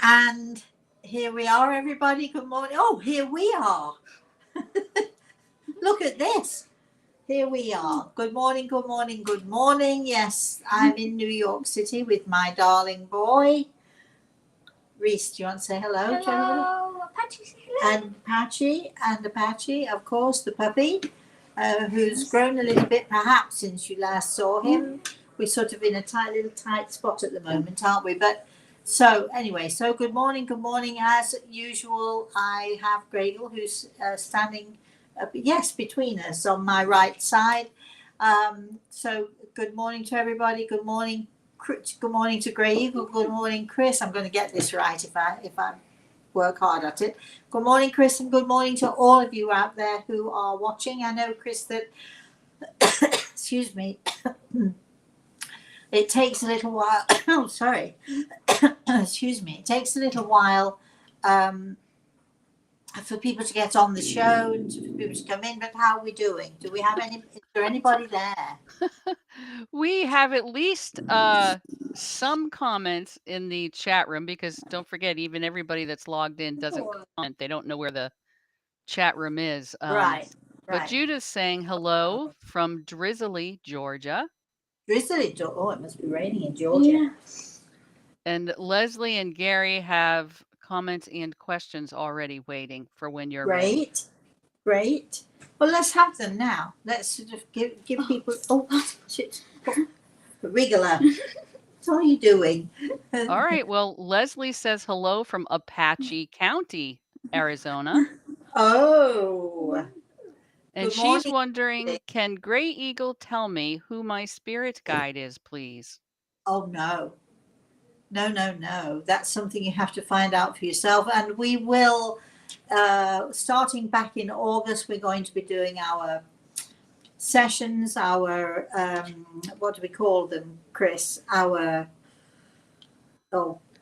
And here we are, everybody. Good morning. Oh, here we are. Look at this. Here we are. Good morning, good morning, good morning. Yes, I'm in New York City with my darling boy. Reese, do you want to say hello? Hello. Apache, say hello. And Apache, of course, the puppy, who's grown a little bit perhaps since you last saw him. We're sort of in a tight spot at the moment, aren't we? But so anyway, so good morning. As usual, I have Gradle, who's standing, yes, between us on my right side. So good morning to everybody. Good morning to Grey Eagle. Good morning, Chris. I'm going to get this right if I work hard at it. Good morning, Chris, and good morning to all of you out there who are watching. I know, Chris, that excuse me. It takes a little while. Oh, sorry. Excuse me. It takes a little while for people to get on the show and for people to come in. But how are we doing? Do we have any? Is there anybody there? We have at least some comments in the chat room, because don't forget, even everybody that's logged in doesn't comment. They don't know where the chat room is. Right. But Judith's saying hello from Drizzly, Georgia. Drizzly, oh, it must be raining in Georgia. Yeah. And Leslie and Gary have comments and questions already waiting for when you're ready. Great. Well, let's have them now. Let's sort of give people. Oh, shit. Wriggler. What are you doing? All right. Well, Leslie says hello from Apache County, Arizona. Oh. And she's wondering, can Gray Eagle tell me who my spirit guide is, please? Oh, no. No. That's something you have to find out for yourself. And we will, starting back in August, we're going to be doing our sessions, our, what do we call them, Chris? Our,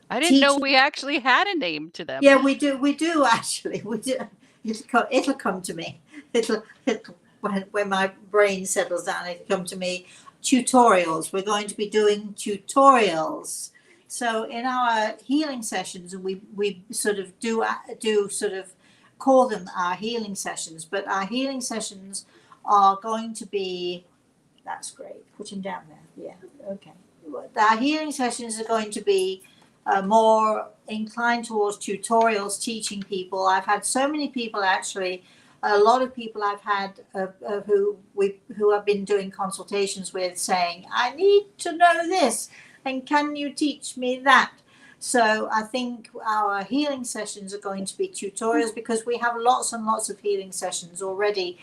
I didn't know we actually had a name to them. Yeah, we do actually. We do. It'll come to me. It'll when my brain settles down, it'll come to me. Tutorials. We're going to be doing tutorials. So in our healing sessions, we sort of do sort of call them our healing sessions, but our healing sessions are going to be. That's great. Put him down there. Yeah. Okay. Our healing sessions are going to be more inclined towards tutorials, teaching people. I've had so many people, actually, a lot of people I've had who have been doing consultations with, saying, I need to know this, and can you teach me that? So I think our healing sessions are going to be tutorials, because we have lots and lots of healing sessions already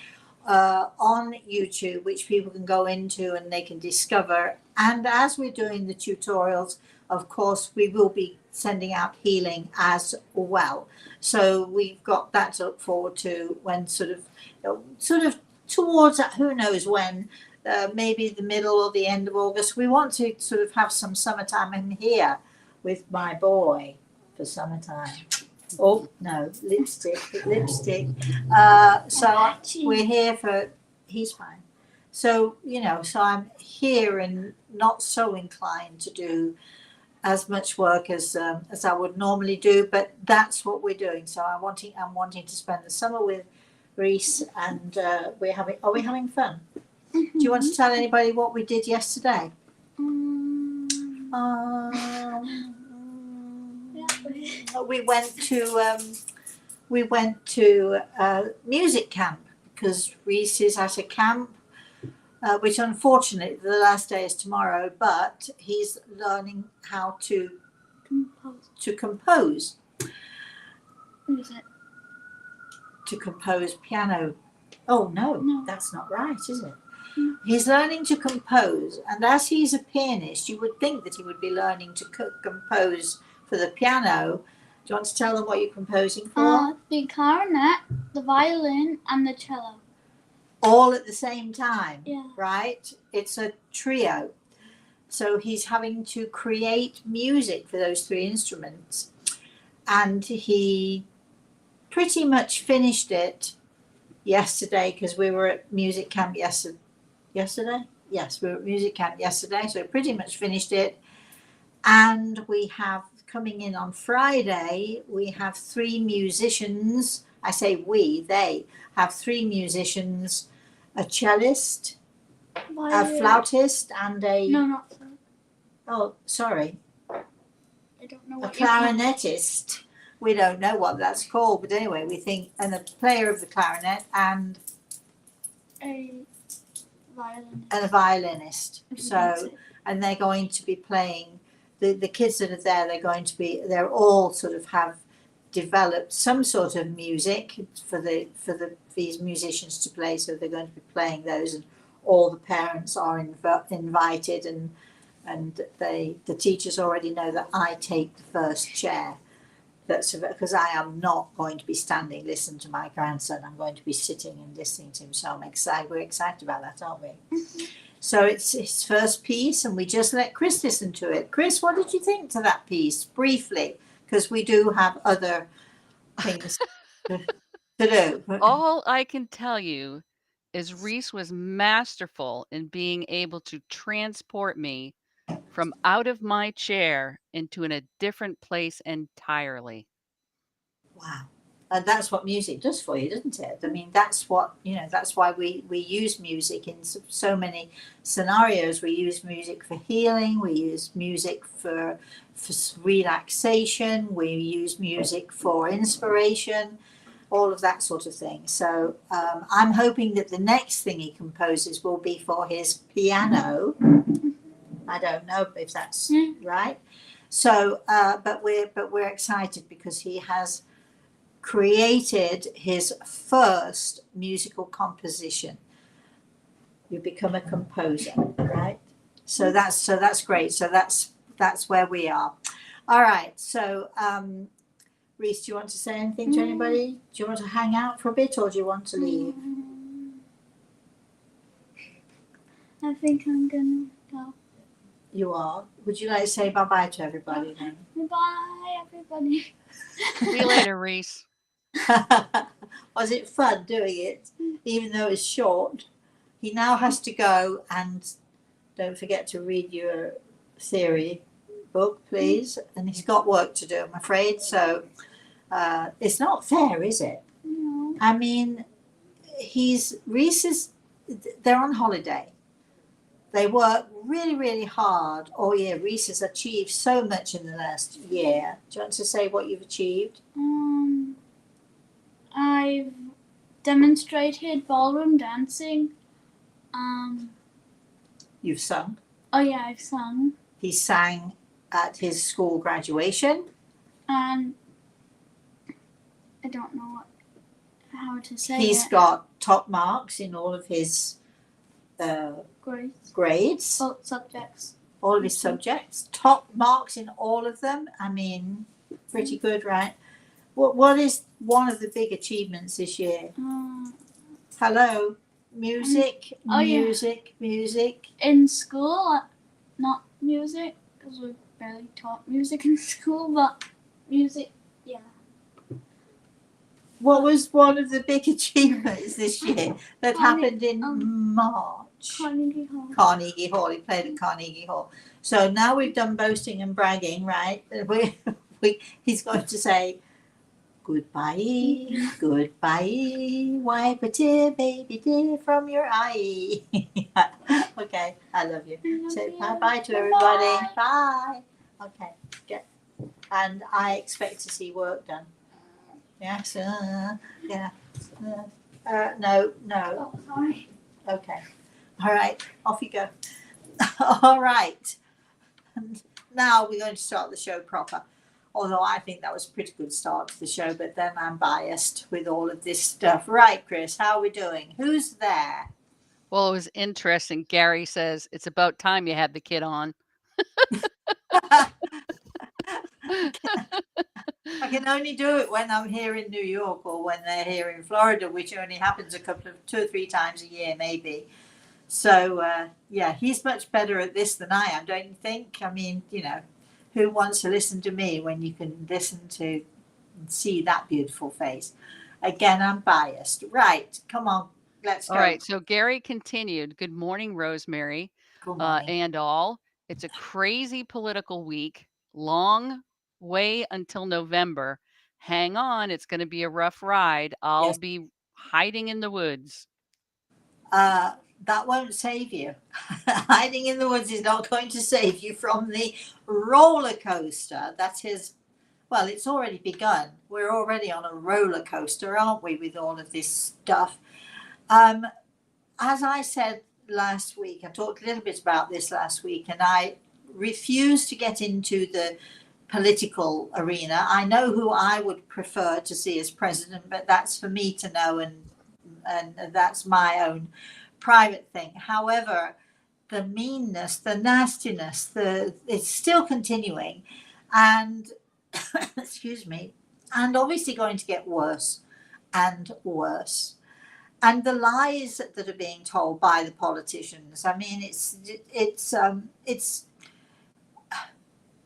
on YouTube, which people can go into and they can discover. And as we're doing the tutorials, of course, we will be sending out healing as well. So we've got that to look forward to when sort of towards who knows when, maybe the middle or the end of August. We want to sort of have some summertime in here with my boy for summertime. Oh, no, lipstick. So we're here for, he's fine. So, so I'm here and not so inclined to do as much work as I would normally do, but that's what we're doing. So I'm wanting to spend the summer with Reese, and are we having fun? Mm-hmm. Do you want to tell anybody what we did yesterday? We went to music camp, because Reese is at a camp, which unfortunately the last day is tomorrow, but he's learning how to compose. What is it? To compose piano. Oh, no, that's not right, is it? No. He's learning to compose, and as he's a pianist, you would think that he would be learning to compose for the piano. Do you want to tell them what you're composing for? The clarinet, the violin, and the cello. All at the same time, yeah. Right? It's a trio. So he's having to create music for those three instruments. And he pretty much finished it yesterday, because we were at music camp yesterday. Yes, we were at music camp yesterday, so pretty much finished it. And we have coming in on Friday, we have 3 musicians. I say we, they have 3 musicians, a cellist, a flautist, and a, No, not flute. oh, sorry, I don't know a what you call it. clarinetist. We don't know what that's called, but anyway, we think, and a player of the clarinet and A violinist. a violinist. if you So, can say. and they're going to be playing, the kids that are there, they're all sort of have developed some sort of music for these musicians to play. So they're going to be playing those, and all the parents are invited, and the teachers already know that I take the first chair. That's because I am not going to be standing listening to my grandson. I'm going to be sitting and listening to him. So I'm excited. We're excited about that, aren't we? So it's his first piece, and we just let Chris listen to it. Chris, what did you think to that piece, briefly? Because we do have other things to do. All I can tell you is Reese was masterful in being able to transport me from out of my chair into a different place entirely. Wow. And that's what music does for you, doesn't it? I mean, that's what, that's why we use music in so many scenarios. We use music for healing, we use music for relaxation, we use music for inspiration, all of that sort of thing. So I'm hoping that the next thing he composes will be for his piano. I don't know if that's right. So, but we're excited because he has created his first musical composition. You become a composer, right? So that's great. So that's where we are. All right. So Reese, do you want to say anything to anybody? Do you want to hang out for a bit, or do you want to leave? I think I'm gonna go. You are. Would you like to say bye-bye to everybody then? Bye, everybody. See you later, Reese. Was it fun doing it, even though it's short? He now has to go, and don't forget to read your theory book, please. And he's got work to do, I'm afraid. So it's not fair, is it? No. I mean, they're on holiday. They work really, really hard all year. Reese has achieved so much in the last year. Do you want to say what you've achieved? I've demonstrated ballroom dancing. You've sung. Oh yeah, I've sung. He sang at his school graduation. And I don't know how to say He's it. got top marks in all of his grades. Both subjects. All of his subjects. Top marks in all of them. I mean, pretty good, right? What is one of the big achievements this year? Hello? Music, music. In school, not music, because we barely taught music in school, but music, yeah. What was one of the big achievements this year that happened in March? Carnegie Hall. Carnegie Hall. He played at Carnegie Hall. So now we've done boasting and bragging, right? He's going to say, goodbye, goodbye, wipe a tear, baby dear, from your eye. Okay, I love you. Say bye-bye to everybody. Bye. Okay, and I expect to see work done. Yes, yeah. No. Oh, sorry. Okay. All right, off you go. All right. And now we're going to start the show proper. Although I think that was a pretty good start to the show, but then I'm biased with all of this stuff. Right, Chris, how are we doing? Who's there? Well, it was interesting. Gary says it's about time you had the kid on. I can only do it when I'm here in New York or when they're here in Florida, which only happens 2 or 3 times a year, maybe. So, yeah, he's much better at this than I am, don't you think? I mean, who wants to listen to me when you can listen to and see that beautiful face? Again, I'm biased. Right, come on, let's go. All right, so Gary continued. Good morning, Rosemary. Good morning. And all. It's a crazy political week, long way until November. Hang on, it's going to be a rough ride. I'll Yes. be hiding in the woods. That won't save you. Hiding in the woods is not going to save you from the roller coaster that is, well, it's already begun. We're already on a roller coaster, aren't we, with all of this stuff? As I said last week, I talked a little bit about this last week, and I refuse to get into the political arena. I know who I would prefer to see as president, but that's for me to know, and that's my own private thing. However, the meanness, the nastiness, it's still continuing, and excuse me, and obviously going to get worse and worse. And the lies that are being told by the politicians, I mean, it's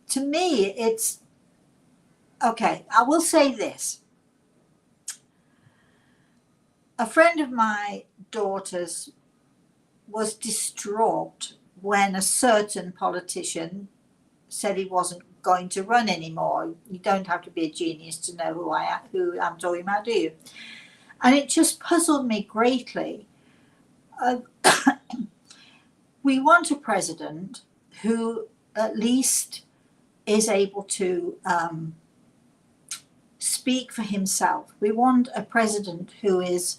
to me, it's okay. I will say this. A friend of my daughter's was distraught when a certain politician said he wasn't going to run anymore. You don't have to be a genius to know who I'm talking about, do you? And it just puzzled me greatly. We want a president who at least is able to speak for himself. We want a president who is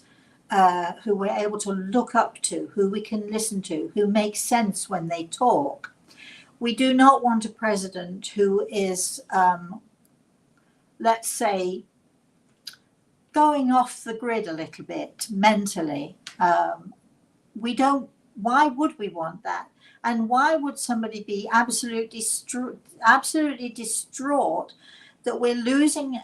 who we're able to look up to, who we can listen to, who makes sense when they talk. We do not want a president who is, let's say, going off the grid a little bit mentally. We don't. Why would we want that? And why would somebody be absolutely distraught that we're losing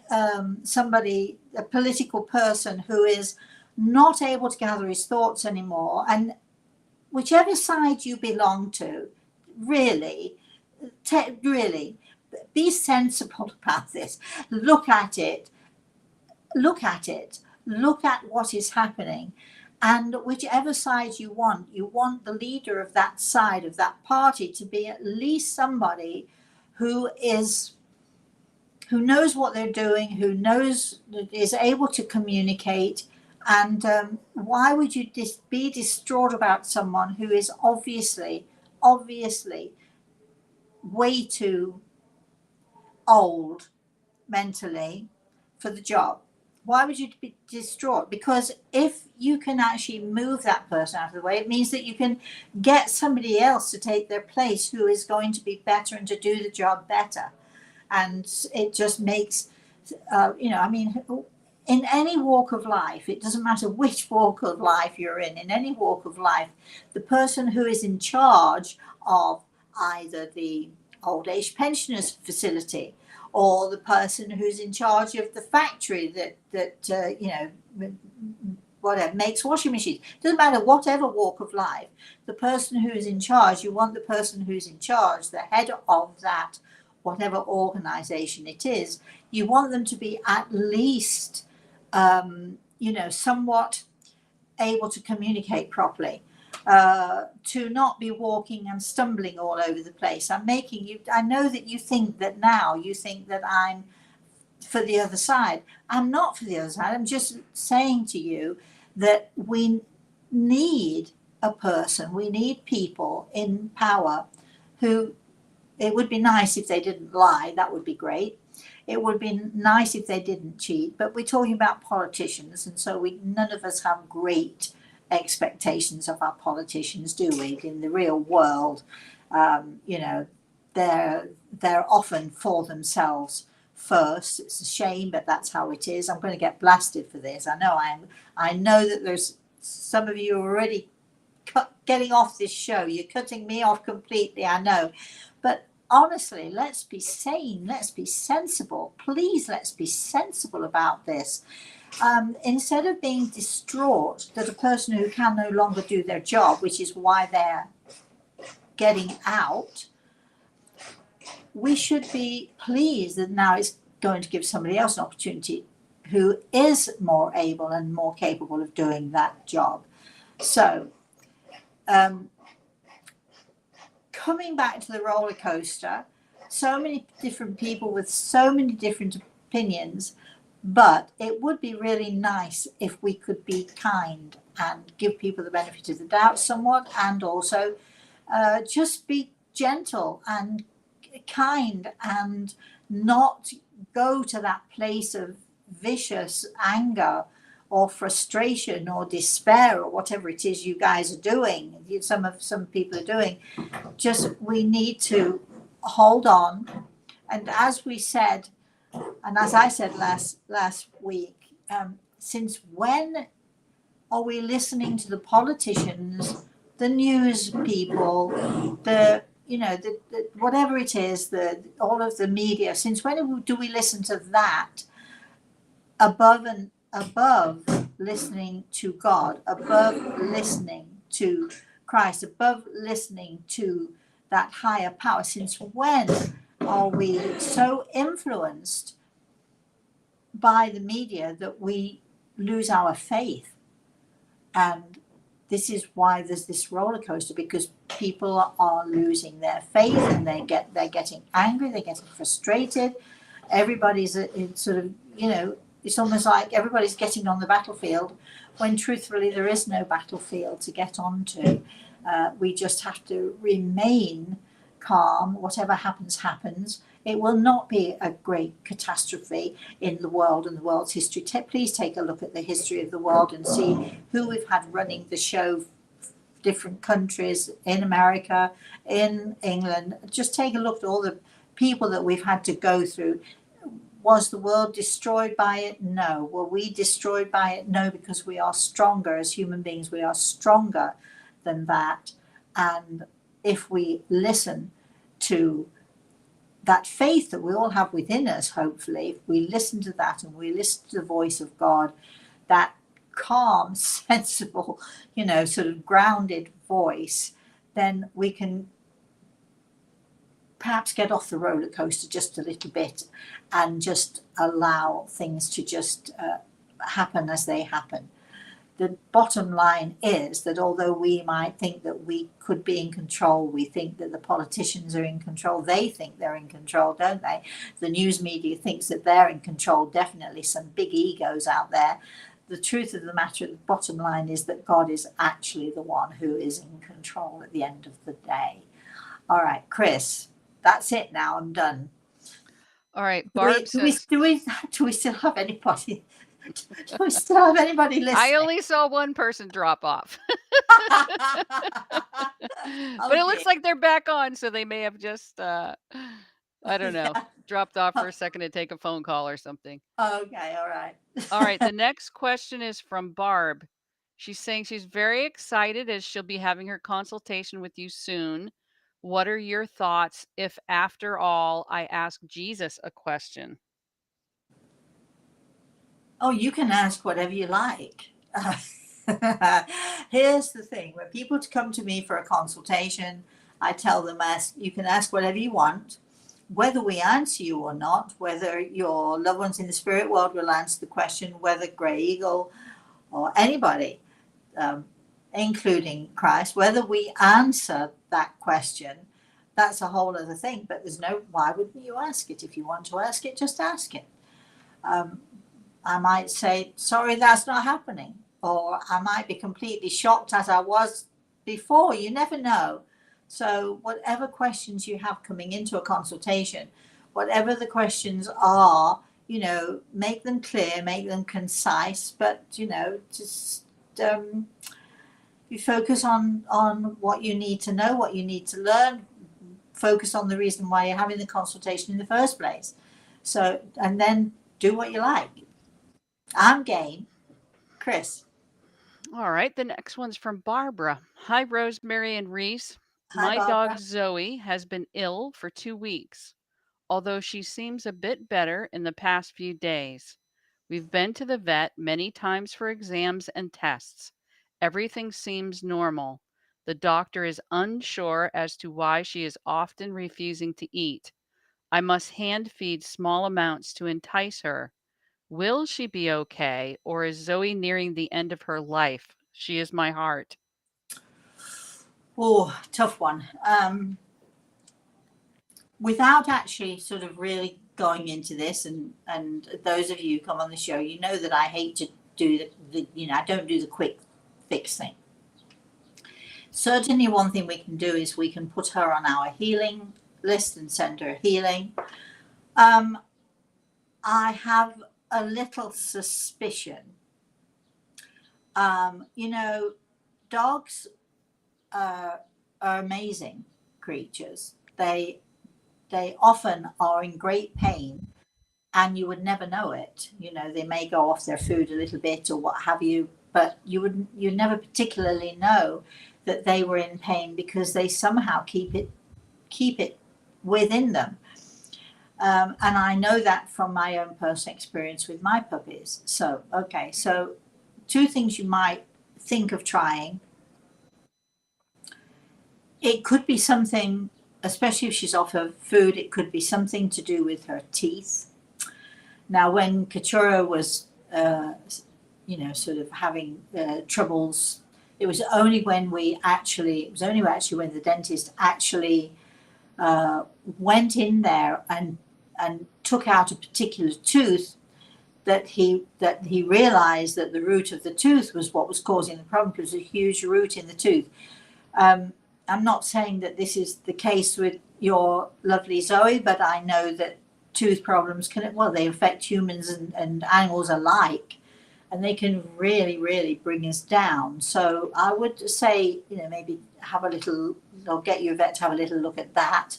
somebody, a political person who is not able to gather his thoughts anymore? And whichever side you belong to, really be sensible about this. Look at it. Look at what is happening. And whichever side you want the leader of that side, of that party, to be at least somebody who knows what they're doing, who is able to communicate. And why would you be distraught about someone who is obviously way too old mentally for the job? Why would you be distraught? Because if you can actually move that person out of the way, it means that you can get somebody else to take their place who is going to be better and to do the job better. And it just makes, I mean, in any walk of life, it doesn't matter which walk of life you're in any walk of life, the person who is in charge of either the old age pensioners facility or the person who's in charge of the factory that whatever makes washing machines, doesn't matter, whatever walk of life, the person who is in charge, you want the person who's in charge, the head of that whatever organization it is, you want them to be at least somewhat able to communicate properly, to not be walking and stumbling all over the place. I know that you think that I'm for the other side. I'm not for the other side. I'm just saying to you that we need we need people in power who, it would be nice if they didn't lie. That would be great. It would be nice if they didn't cheat, but we're talking about politicians, and so none of us have great expectations of our politicians, do we? In the real world, they're often for themselves first. It's a shame, but that's how it is. I'm going to get blasted for this. I know that there's some of you already getting off this show. You're cutting me off completely, I know. But honestly, let's be sane. Let's be sensible. Please, let's be sensible about this. Instead of being distraught that a person who can no longer do their job, which is why they're getting out, we should be pleased that now it's going to give somebody else an opportunity who is more able and more capable of doing that job. So coming back to the roller coaster, so many different people with so many different opinions, but it would be really nice if we could be kind and give people the benefit of the doubt somewhat, and also just be gentle and kind and not go to that place of vicious anger or frustration or despair or whatever it is you guys are doing, some people are doing. Just, we need to hold on. And as we said, and as I said last week, since when are we listening to the politicians, the news people, the whatever it is, all of the media? Since when do we listen to that above listening to God, above listening to Christ, above listening to that higher power? Since when are we so influenced by the media that we lose our faith? And this is why there's this roller coaster, because people are losing their faith, and they're getting angry, they're getting frustrated. Everybody's in sort of, it's almost like everybody's getting on the battlefield, when truthfully there is no battlefield to get onto. We just have to remain calm. Whatever happens, happens. It will not be a great catastrophe in the world and the world's history. Please take a look at the history of the world and see who we've had running the show. Different countries in America, in England. Just take a look at all the people that we've had to go through. Was the world destroyed by it? No. Were we destroyed by it? No, because we are stronger as human beings. We are stronger than that. And if we listen to that faith that we all have within us, hopefully, if we listen to that and we listen to the voice of God, that calm, sensible, sort of grounded voice, then we can perhaps get off the roller coaster just a little bit and just allow things to just happen as they happen. The bottom line is that although we might think that we could be in control, we think that the politicians are in control, they think they're in control, don't they? The news media thinks that they're in control, definitely some big egos out there. The truth of the matter, the bottom line is that God is actually the one who is in control at the end of the day. All right, Chris, that's it now, I'm done. All right, Barb says, do we still have anybody? Do we still have anybody listening? I only saw one person drop off. But it looks like they're back on, so they may have just, I don't know, dropped off for a second to take a phone call or something. Okay, all right. All right, the next question is from Barb. She's saying she's very excited as she'll be having her consultation with you soon. What are your thoughts if, after all, I ask Jesus a question? Oh, you can ask whatever you like. Here's the thing. When people come to me for a consultation, I tell them, you can ask whatever you want. Whether we answer you or not, whether your loved ones in the spirit world will answer the question, whether Grey Eagle or anybody, including Christ, whether we answer that question, that's a whole other thing. But why wouldn't you ask it? If you want to ask it, just ask it. I might say, sorry, that's not happening. Or I might be completely shocked as I was before. You never know. So whatever questions you have coming into a consultation, whatever the questions are, make them clear, make them concise, but, just you focus on what you need to know, what you need to learn, focus on the reason why you're having the consultation in the first place. So, and then do what you like. I'm game. Chris. All right, the next one's from Barbara. Hi, Rosemary and Reese. Hi, My Barbara. dog Zoe has been ill for 2 weeks, although she seems a bit better in the past few days. We've been to the vet many times for exams and tests. Everything seems normal. The doctor is unsure as to why she is often refusing to eat. I must hand feed small amounts to entice her. Will she be okay, or is Zoe nearing the end of her life? She is my heart. Oh, tough one. without actually sort of really going into this, and those of you who come on the show, you know that I hate to do the I don't do the quick fix thing. Certainly one thing we can do is we can put her on our healing list and send her healing. I have a little suspicion. Dogs are amazing creatures. They often are in great pain, and you would never know it. They may go off their food a little bit or what have you, but you never particularly know that they were in pain because they somehow keep it within them. And I know that from my own personal experience with my puppies. So two things you might think of trying. It could be something, especially if she's off her food, it could be something to do with her teeth. Now, when Katura was, sort of having troubles, it was only when when the dentist actually went in there and took out a particular tooth that he realized that the root of the tooth was what was causing the problem, because there's a huge root in the tooth. I'm not saying that this is the case with your lovely Zoe, but I know that tooth problems they affect humans and animals alike, and they can really, really bring us down. So I would say, maybe have a little, or get your vet to have a little look at that.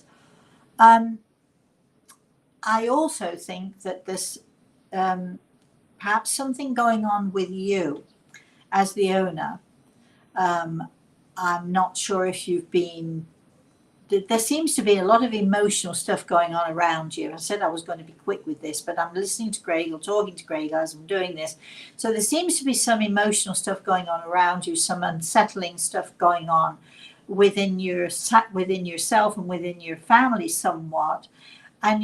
I also think that there's perhaps something going on with you as the owner. I'm not sure if you've been, there seems to be a lot of emotional stuff going on around you. I said I was going to be quick with this, but I'm listening to Greg or talking to Greg as I'm doing this. So there seems to be some emotional stuff going on around you, some unsettling stuff going on within yourself and within your family somewhat. And,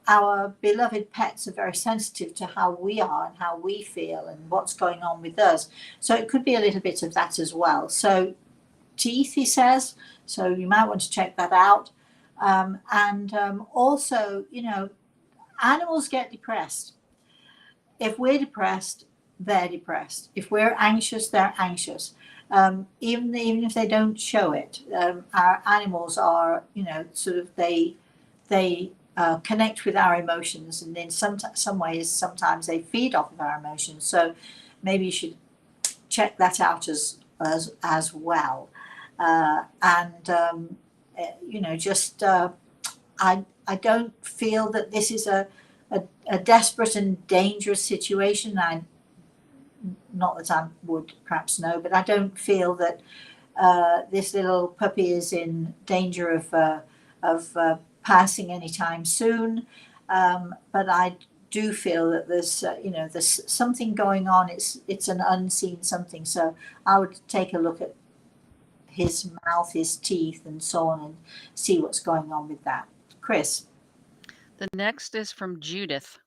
our beloved pets are very sensitive to how we are and how we feel and what's going on with us. So it could be a little bit of that as well. So teeth, he says, so you might want to check that out. Also, animals get depressed. If we're depressed, they're depressed. If we're anxious, they're anxious. Even if they don't show it, our animals are, sort of they connect with our emotions, and in some ways, sometimes they feed off of our emotions. So maybe you should check that out as well. I don't feel that this is a desperate and dangerous situation. Not that I would perhaps know, but I don't feel that this little puppy is in danger of passing anytime soon. But I do feel that there's something going on. It's an unseen something. So I would take a look at his mouth, his teeth, and so on, and see what's going on with that. Chris. The next is from Judith.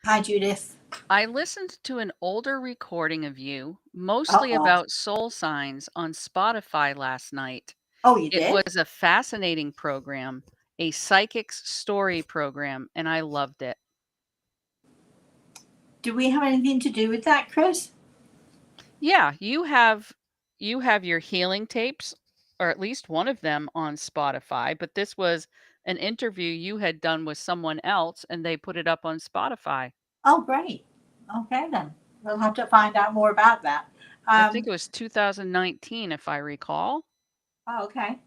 Hi, Judith. I listened to an older recording of you, mostly about soul signs, on Spotify last night. Oh, you did? It was a fascinating program, a psychic's story program, and I loved it. Do we have anything to do with that, Chris? Yeah, you have your healing tapes, or at least one of them, on Spotify, but this was an interview you had done with someone else, and they put it up on Spotify. Oh, great. Okay, then. We'll have to find out more about that. I think it was 2019, if I recall. Oh, okay.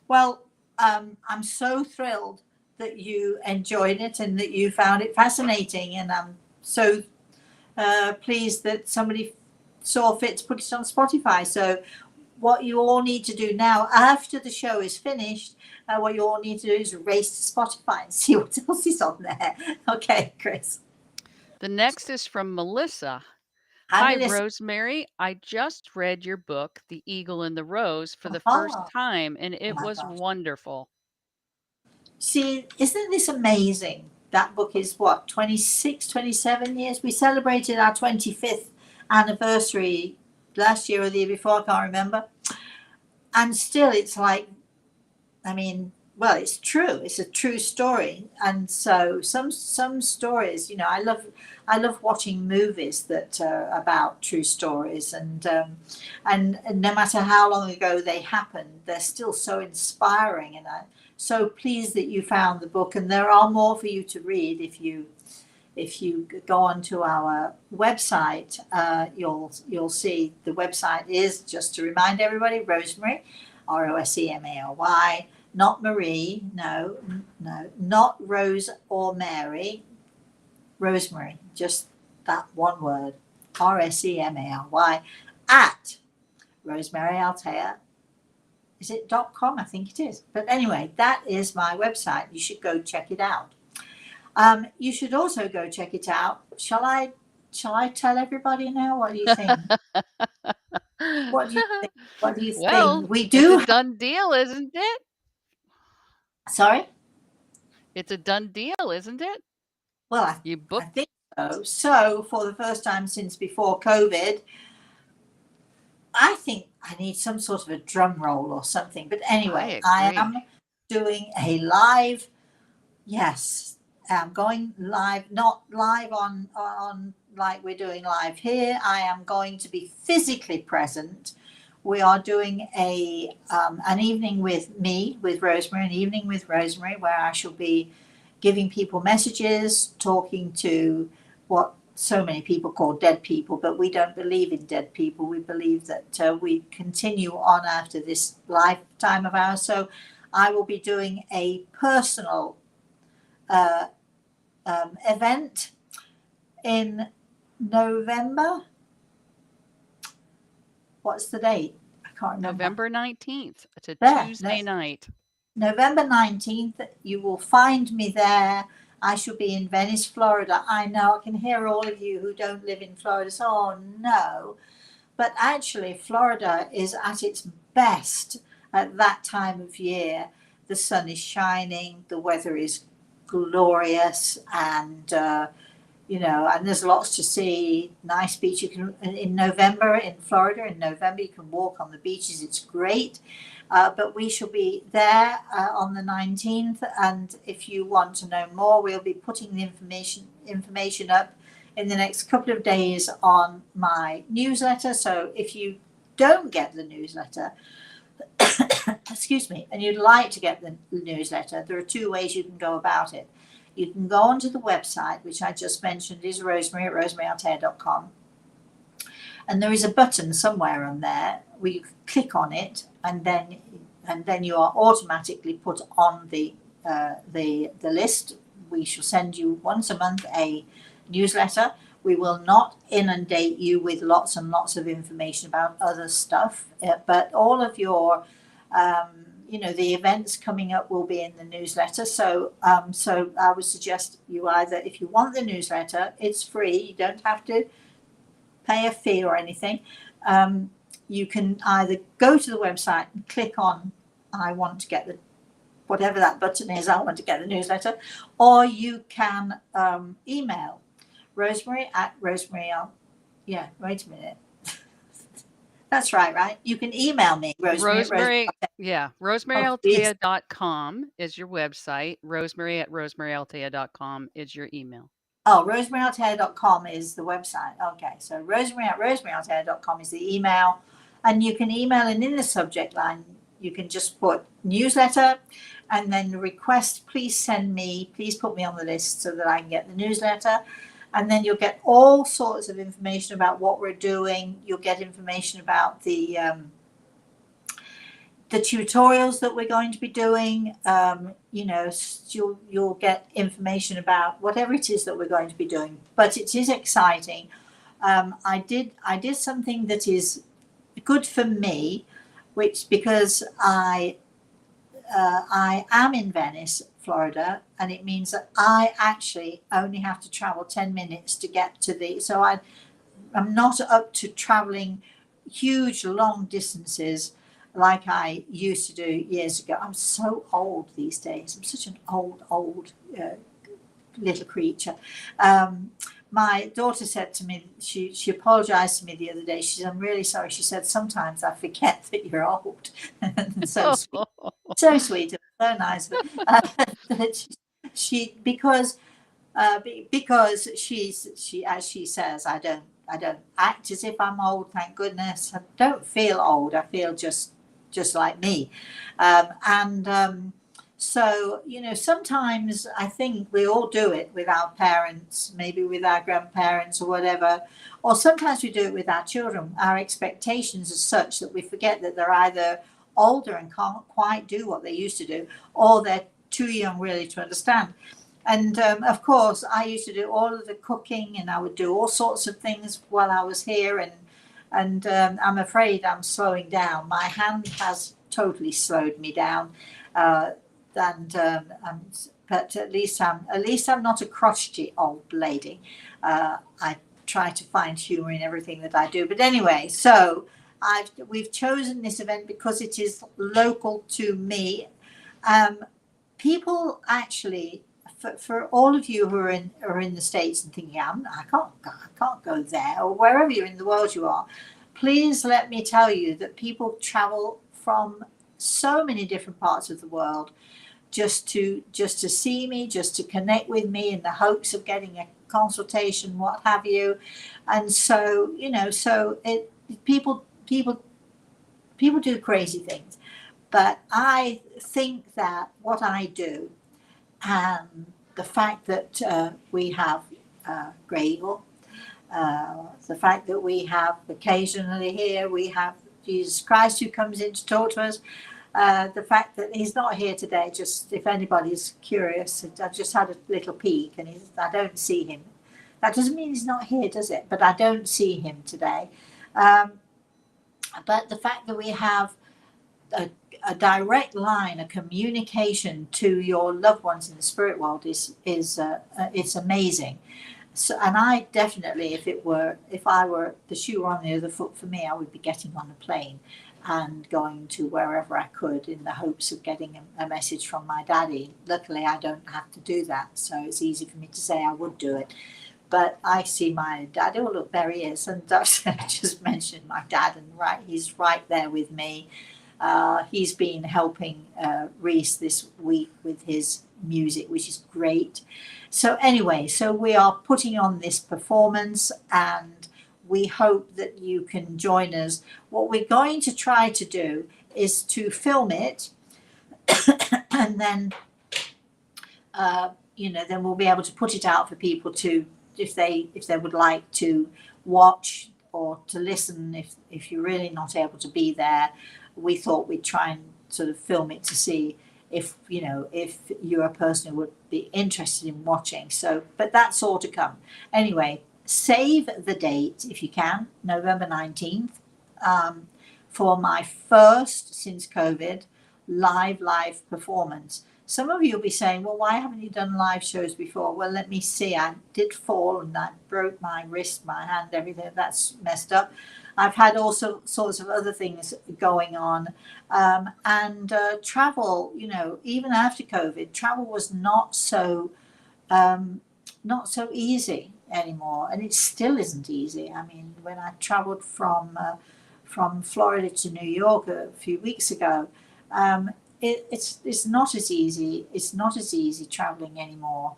Well, I'm so thrilled that you enjoyed it and that you found it fascinating, and I'm so pleased that somebody saw fit to put it on Spotify. So what you all need to do now, after the show is finished, what you all need to do is race to Spotify and see what else is on there. Okay, Chris. The next is from Melissa. Hi, Hi, Rosemary. I just read your book, The Eagle and the Rose, for the Oh. first time, and it my was gosh. wonderful. See, isn't this amazing? That book is what, 26, 27 years? We celebrated our 25th anniversary last year or the year before, I can't remember. And still, it's like, I mean, well, it's true. It's a true story, and so some stories, you know, I love watching movies that are about true stories, and no matter how long ago they happened, they're still so inspiring, and I'm so pleased that you found the book, and there are more for you to read if you go onto our website. You'll see the website is, just to remind everybody, Rosemary, Rosemary, not Marie, no, not Rose or Mary, Rosemary, just that one word, Rosemary, at Rosemary Altea. Is it .com? I think it is. But anyway, that is my website. You should go check it out. You should also go check it out. Shall I tell everybody now? What do you think? What do you think? What do you Well, think? We it's do. a done deal, isn't it? Sorry? It's a done deal, isn't it? Well, You I booked. think so. So, for the first time since before COVID, I think I need some sort of a drum roll or something. But anyway, I agree. am doing a live. Yes, I'm going live, not live on like we're doing live here. I am going to be physically present. We are doing an evening with me, with Rosemary, an evening with Rosemary, where I shall be giving people messages, talking to what so many people call dead people, but we don't believe in dead people. We believe that we continue on after this lifetime of ours. So I will be doing a personal event in November. What's the date? I can't remember. November 19th. It's a There, Tuesday night. November 19th. You will find me there. I shall be in Venice, Florida. I know, I can hear all of you who don't live in Florida. So, oh no. But actually, Florida is at its best at that time of year. The sun is shining, the weather is glorious, and you know, and there's lots to see. Nice beach. You can in November in Florida. In November, you can walk on the beaches. It's great. But we shall be there on the 19th, and if you want to know more, we'll be putting the information up in the next couple of days on my newsletter. So if you don't get the newsletter, excuse me, and you'd like to get the newsletter, there are two ways you can go about it. You can go onto the website, which I just mentioned is Rosemary at rosemaryaltea.com. And there is a button somewhere on there where you click on it, and then you are automatically put on the list. We shall send you once a month a newsletter. We will not inundate you with lots and lots of information about other stuff, but all of your you know, the events coming up will be in the newsletter. So I would suggest you either, if you want the newsletter, it's free. You don't have to pay a fee or anything. You can either go to the website and click on, I want to get the, whatever that button is, I want to get the newsletter, or you can email Rosemary at Rosemary. Yeah, wait a minute. That's right? You can email me, Rosemary, yeah, Rosemary. rosemaryaLtea.com is your website. Rosemary at rosemaryaLtea.com is your email. Oh, rosemaryaltea.com is the website. Okay, so Rosemary at rosemaryaltea.com is the email. And you can email, and in the subject line, you can just put newsletter and then request, please send me, please put me on the list so that I can get the newsletter. And then you'll get all sorts of information about what we're doing. You'll get information about the tutorials that we're going to be doing. You know, you'll get information about whatever it is that we're going to be doing. But it is exciting. I did something that is good for me, which because I am in Venice, Florida, and it means that I actually only have to travel 10 minutes to get to the, so I'm not up to traveling huge long distances like I used to do years ago. I'm so old these days. I'm such an old little creature. My daughter said to me, she apologized to me the other day. She said, I'm really sorry. She said, sometimes I forget that you're old. So sweet. So sweet. so nice. That because she, as she says, I don't act as if I'm old, thank goodness. I don't feel old. I feel just like me. So, sometimes I think we all do it with our parents, maybe with our grandparents or whatever, or sometimes we do it with our children. Our expectations are such that we forget that they're either older and can't quite do what they used to do, or they're too young really to understand. And of course, I used to do all of the cooking, and I would do all sorts of things while I was here. And I'm afraid I'm slowing down. My hand has totally slowed me down. And but at least I'm not a crotchety old lady. I try to find humour in everything that I do. But anyway, so we've chosen this event because it is local to me. People actually, for all of you who are in the States and thinking, I can't go there, or wherever you're in the world you are, please let me tell you that people travel from so many different parts of the world just to see me, just to connect with me in the hopes of getting a consultation, what have you. And so, people do crazy things. But I think that what I do, and the fact that we have Grey Eagle, the fact that we have occasionally here, we have Jesus Christ who comes in to talk to us, the fact that he's not here today, just if anybody's curious, I've just had a little peek and I don't see him. That doesn't mean he's not here, does it? But I don't see him today. But the fact that we have a direct line, a communication to your loved ones in the spirit world is it's amazing. So, and I definitely, if I were the shoe on the other foot for me, I would be getting on a plane and going to wherever I could in the hopes of getting a message from my daddy. Luckily, I don't have to do that, so it's easy for me to say I would do it. But I see my dad. Oh, look, there he is. And I just mentioned my dad, and he's right there with me. He's been helping Reese this week with his music, which is great. So anyway, so we are putting on this performance, and we hope that you can join us. What we're going to try to do is to film it, and then then we'll be able to put it out for people to, if they would like to watch or to listen. If you're really not able to be there, we thought we'd try and sort of film it to see if you're a person who would be interested in watching. So, but that's all to come. Anyway, save the date if you can, November 19th, for my first, since COVID, live performance. Some of you will be saying, well, why haven't you done live shows before? Well, let me see. I did fall and I broke my wrist, my hand, everything. That's messed up. I've had all sorts of other things going on. And travel, even after COVID, travel was not so easy anymore. And it still isn't easy. I mean, when I traveled from Florida to New York a few weeks ago, it's not as easy. It's not as easy traveling anymore.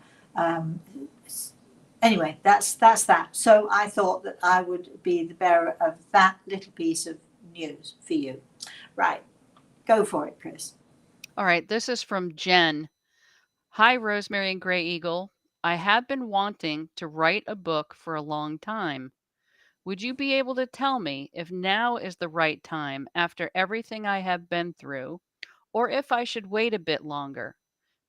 Anyway, that's that. So I thought that I would be the bearer of that little piece of news for you. Right. Go for it, Chris. All right. This is from Jen. Hi, Rosemary and Grey Eagle. I have been wanting to write a book for a long time. Would you be able to tell me if now is the right time after everything I have been through, or if I should wait a bit longer?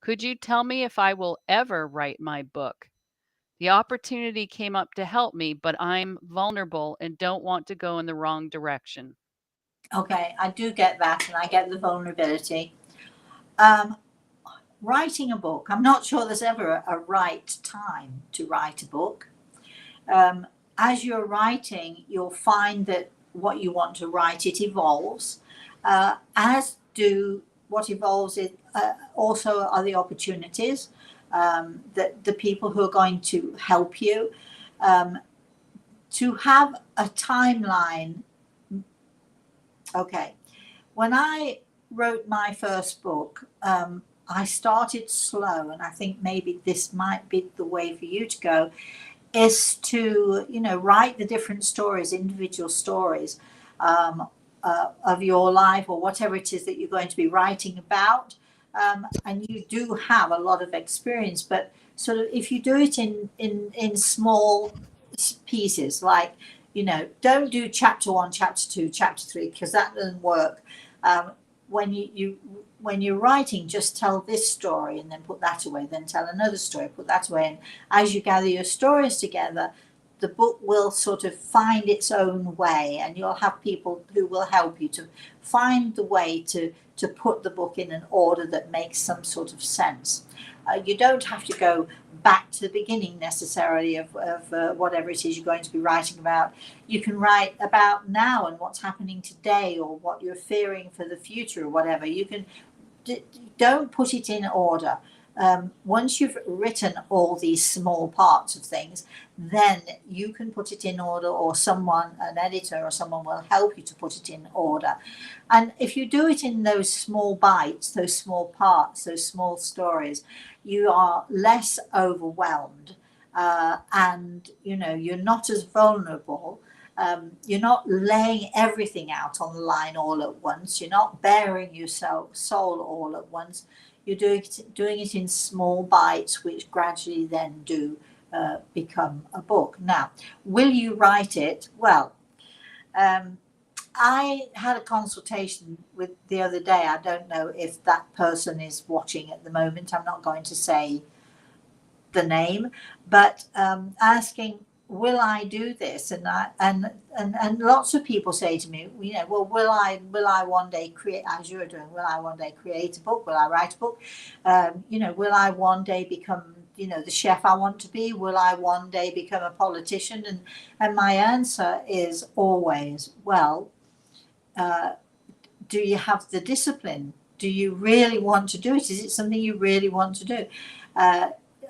Could you tell me if I will ever write my book? The opportunity came up to help me, but I'm vulnerable and don't want to go in the wrong direction. Okay, I do get that, and I get the vulnerability. Writing a book, I'm not sure there's ever a right time to write a book. As you're writing, you'll find that what you want to write, it evolves, as do what evolves it also are the opportunities, that the people who are going to help you. To have a timeline. Okay, when I wrote my first book, I started slow, and I think maybe this might be the way for you to go, is to, write the different stories, individual stories, um, of your life or whatever it is that you're going to be writing about. And you do have a lot of experience, but sort of if you do it in small pieces, like, don't do chapter 1, chapter 2, chapter 3, because that doesn't work. Um, when when you're writing, just tell this story and then put that away, then tell another story, put that away, and as you gather your stories together, the book will sort of find its own way, and you'll have people who will help you to find the way to put the book in an order that makes some sort of sense. You don't have to go back to the beginning necessarily of whatever it is you're going to be writing about. You can write about now and what's happening today, or what you're fearing for the future, or whatever. You can don't put it in order. Once you've written all these small parts of things, then you can put it in order, or someone, an editor or someone, will help you to put it in order. And if you do it in those small bites, those small parts, those small stories, you are less overwhelmed, and you're not as vulnerable. You're not laying everything out on the line all at once. You're not bearing your soul all at once. You're doing it in small bites, which gradually then do become a book. Now, will you write it? Well, I had a consultation with the other day. I don't know if that person is watching at the moment. I'm not going to say the name, but asking, will I do this? And lots of people say to me, well, will I one day create, as you're doing, will I one day create a book? Will I write a book? Will I one day become, the chef I want to be? Will I one day become a politician? And my answer is always, well, do you have the discipline? Do you really want to do it? Is it something you really want to do?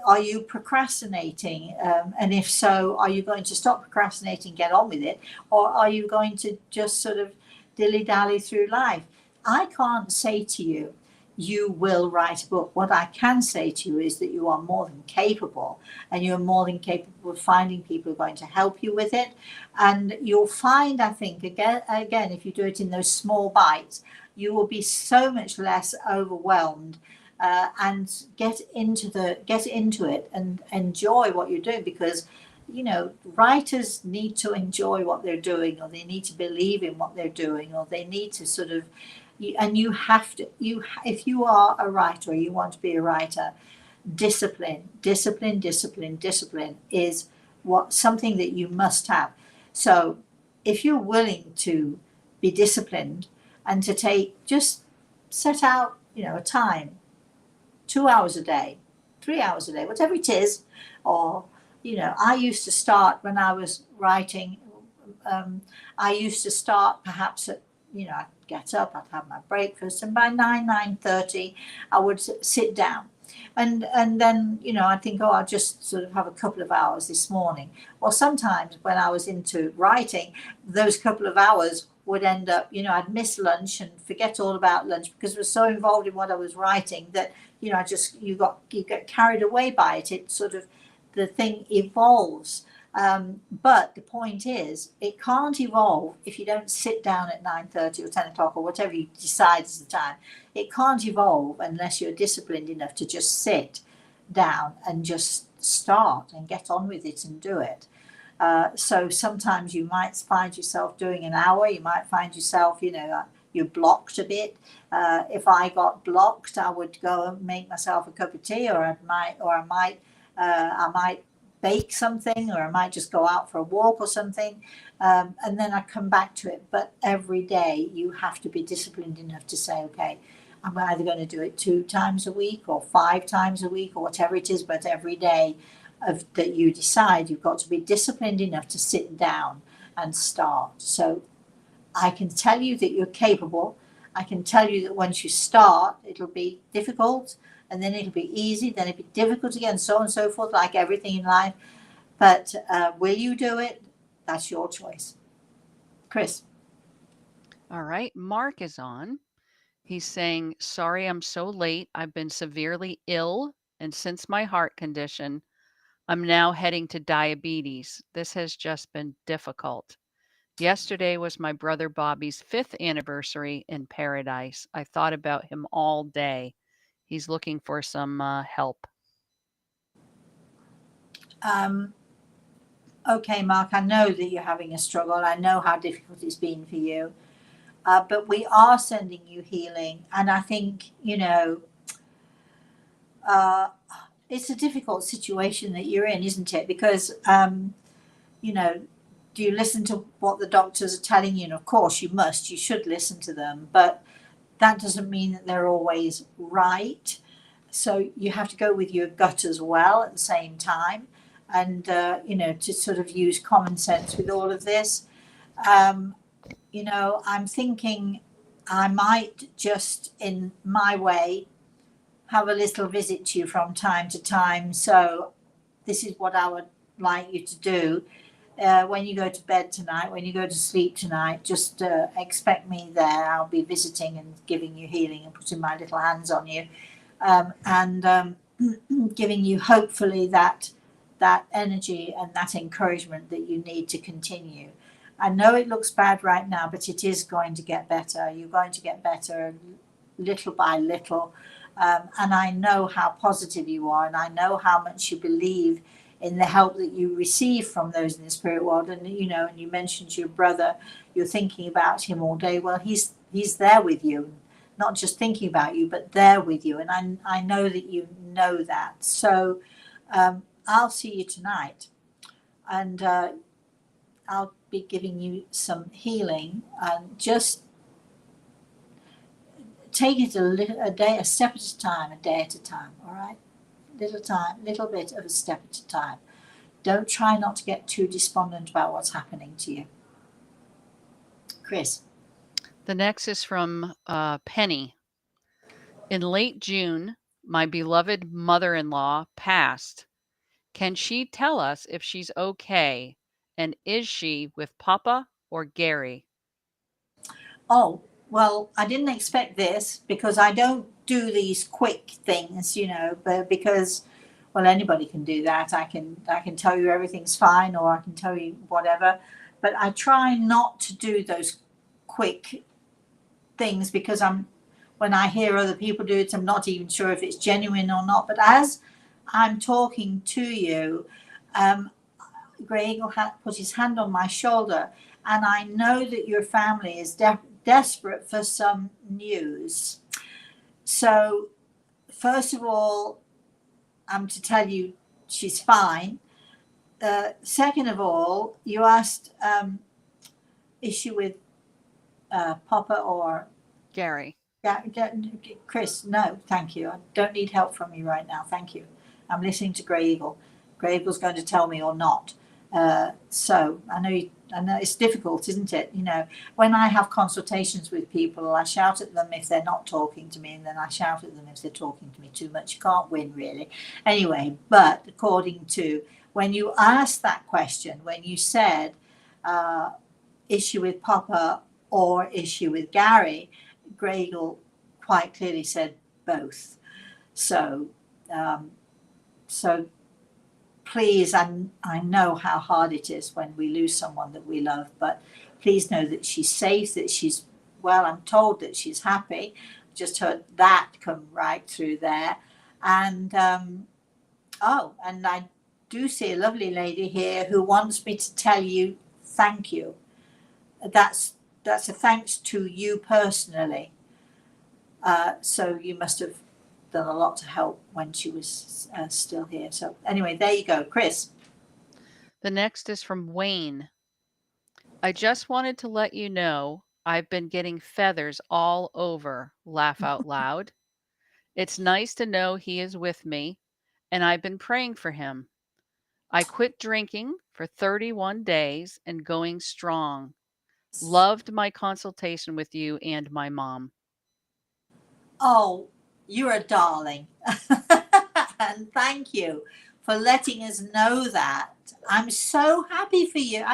Are you procrastinating? And if so, are you going to stop procrastinating, get on with it? Or are you going to just sort of dilly-dally through life? I can't say to you, you will write a book. What I can say to you is that you are more than capable, and you're more than capable of finding people who are going to help you with it. And you'll find, I think, again, if you do it in those small bites, you will be so much less overwhelmed, and get into it and enjoy what you're doing, because writers need to enjoy what they're doing, or they need to believe in what they're doing, or they need to sort of, and you have to, if you are a writer, or you want to be a writer, discipline is something that you must have. So if you're willing to be disciplined and to just set out, a time, 2 hours a day, 3 hours a day, whatever it is. Or, I used to start when I was writing, I used to start perhaps at, I'd get up, I'd have my breakfast, and by 9:30, I would sit down. And then, I'd think, oh, I'll just sort of have a couple of hours this morning. Or sometimes when I was into writing, those couple of hours would end up, I'd miss lunch and forget all about lunch, because I was so involved in what I was writing that, you get carried away by it. It sort of, the thing evolves. But the point is, it can't evolve if you don't sit down at 9:30 or 10 o'clock or whatever you decide is the time. It can't evolve unless you're disciplined enough to just sit down and just start and get on with it and do it. So sometimes you might find yourself doing an hour. You might find yourself, you're blocked a bit. If I got blocked, I would go and make myself a cup of tea, or I might bake something, or I might just go out for a walk or something, and then I come back to it. But every day you have to be disciplined enough to say, okay, I'm either going to do it 2 times a week or 5 times a week or whatever it is, but every day that you decide, you've got to be disciplined enough to sit down and start. So I can tell you that you're capable. I can tell you that once you start, it'll be difficult, and then it'll be easy, then it'll be difficult again, so on and so forth, like everything in life. But will you do it? That's your choice. Chris. All right. Mark is on. He's saying, sorry I'm so late. I've been severely ill, and since my heart condition, I'm now heading to diabetes. This has just been difficult. Yesterday was my brother Bobby's 5th anniversary in paradise. I thought about him all day. He's looking for some help. Okay, Mark, I know that you're having a struggle. I know how difficult it's been for you. But we are sending you healing. And I think, it's a difficult situation that you're in, isn't it? Because, do you listen to what the doctors are telling you? And of course you must, you should listen to them. But that doesn't mean that they're always right. So you have to go with your gut as well at the same time. And, to sort of use common sense with all of this. I'm thinking I might just, in my way, have a little visit to you from time to time. So, this is what I would like you to do. When you go to bed tonight, when you go to sleep tonight, just expect me there. I'll be visiting and giving you healing and putting my little hands on you, and giving you hopefully that energy and that encouragement that you need to continue. I know it looks bad right now, but it is going to get better. You're going to get better little by little. And I know how positive you are, and I know how much you believe in the help that you receive from those in the spirit world. And and you mentioned your brother, you're thinking about him all day. Well, he's there with you, not just thinking about you, but there with you. And I know that you know that. So I'll see you tonight, and I'll be giving you some healing, and just take it a step at a time, a day at a time. All right, little bit of a step at a time. Don't try not to get too despondent about what's happening to you. Chris. The next is from Penny. In late June, my beloved mother-in-law passed. Can she tell us if she's okay? And is she with Papa or Gary? Oh, well, I didn't expect this because I don't do these quick things, but because, well, anybody can do that. I can tell you everything's fine, or I can tell you whatever, but I try not to do those quick things because when I hear other people do it, I'm not even sure if it's genuine or not. But as I'm talking to you, Greg will put his hand on my shoulder, and I know that your family is desperate for some news. So, first of all, I'm to tell you she's fine. Second of all, you asked, is she with Papa or Gary. Chris? No, thank you. I don't need help from you right now. Thank you. I'm listening to Grey Eagle. Grey Eagle's going to tell me or not. So I know it's difficult, isn't it? When I have consultations with people, I shout at them if they're not talking to me, and then I shout at them if they're talking to me too much. You can't win, really. Anyway, but according to when you asked that question, when you said, is she with Papa or is she with Gary, Gradle quite clearly said both. So, please, I know how hard it is when we lose someone that we love, but please know that she's safe, that she's, well, I'm told that she's happy. Just heard that come right through there. And, and I do see a lovely lady here who wants me to tell you thank you. That's a thanks to you personally. So you must have done a lot to help when she was still here. So anyway, there you go, Chris. The next is from Wayne. I just wanted to let you know I've been getting feathers all over, laugh out loud. It's nice to know he is with me, and I've been praying for him. I quit drinking for 31 days and going strong. Loved my consultation with you and my mom. Oh, you're a darling. And thank you for letting us know that. I'm so happy for you.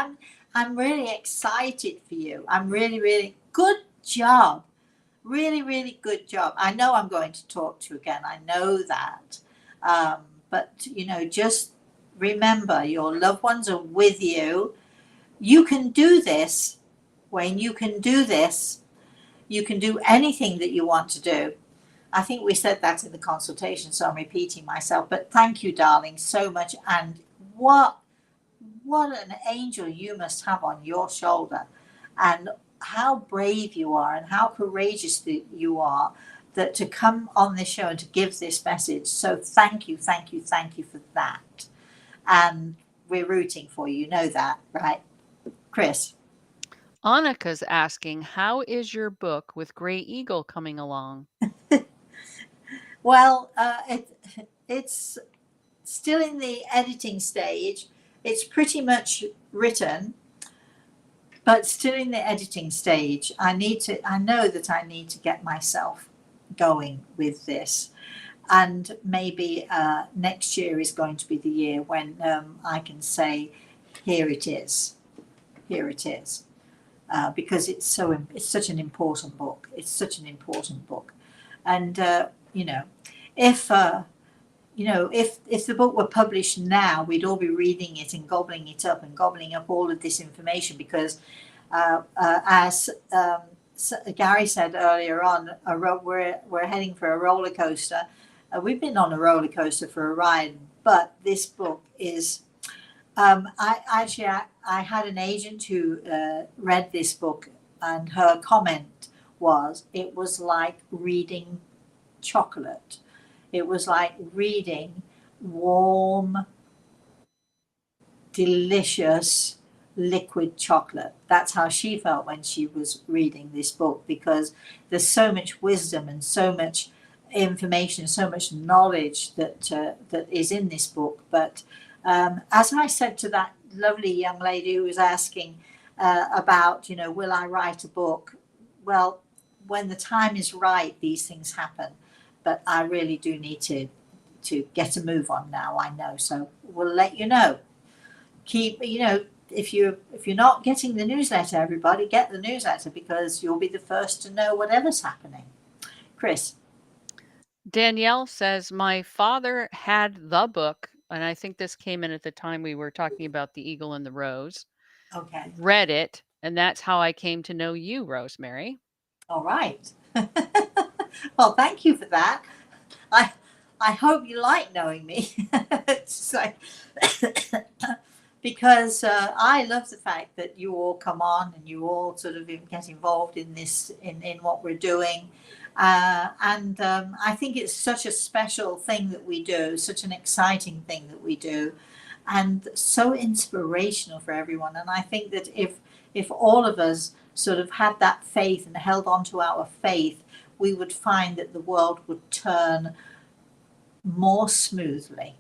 I'm really excited for you. I'm really, really good job. Really, really good job. I know I'm going to talk to you again. I know that. But, you know, just remember your loved ones are with you. You can do this, Wayne. You can do this. You can do anything that you want to do. I think we said that in the consultation, so I'm repeating myself. But thank you, darling, so much. And what an angel you must have on your shoulder, and how brave you are and how courageous that you are, that to come on this show and to give this message. So thank you, thank you, thank you for that. And we're rooting for you, know that, right, Chris? Annika's asking, how is your book with Gray Eagle coming along? Well, it's still in the editing stage. It's pretty much written, but still in the editing stage. I know that I need to get myself going with this. And maybe next year is going to be the year when I can say, here it is, here it is. Because it's such an important book. It's such an important book. And, you know, if the book were published now, we'd all be reading it and gobbling it up and gobbling up all of this information, because as Gary said earlier on, we're heading for a roller coaster. We've been on a roller coaster for a ride, but this book is. I had an agent who read this book, and her comment was, it was like reading chocolate. It was like reading warm, delicious liquid chocolate. That's how she felt when she was reading this book, because there's so much wisdom and so much information, so much knowledge that is in this book. But as I said to that lovely young lady who was asking about, you know, will I write a book? Well, when the time is right, these things happen. But I really do need to get a move on now, I know. So we'll let you know. Keep, you know, if you're not getting the newsletter, everybody get the newsletter, because you'll be the first to know whatever's happening. Chris. Danielle says, my father had the book, and I think this came in at the time we were talking about The Eagle and the Rose. Okay. Read it, and that's how I came to know you, Rosemary. All right. Well, thank you for that. I hope you like knowing me. It's like because I love the fact that you all come on and you all sort of get involved in this, in what we're doing. And I think it's such a special thing that we do, such an exciting thing that we do, and so inspirational for everyone. And I think that if all of us sort of had that faith and held on to our faith, we would find that the world would turn more smoothly.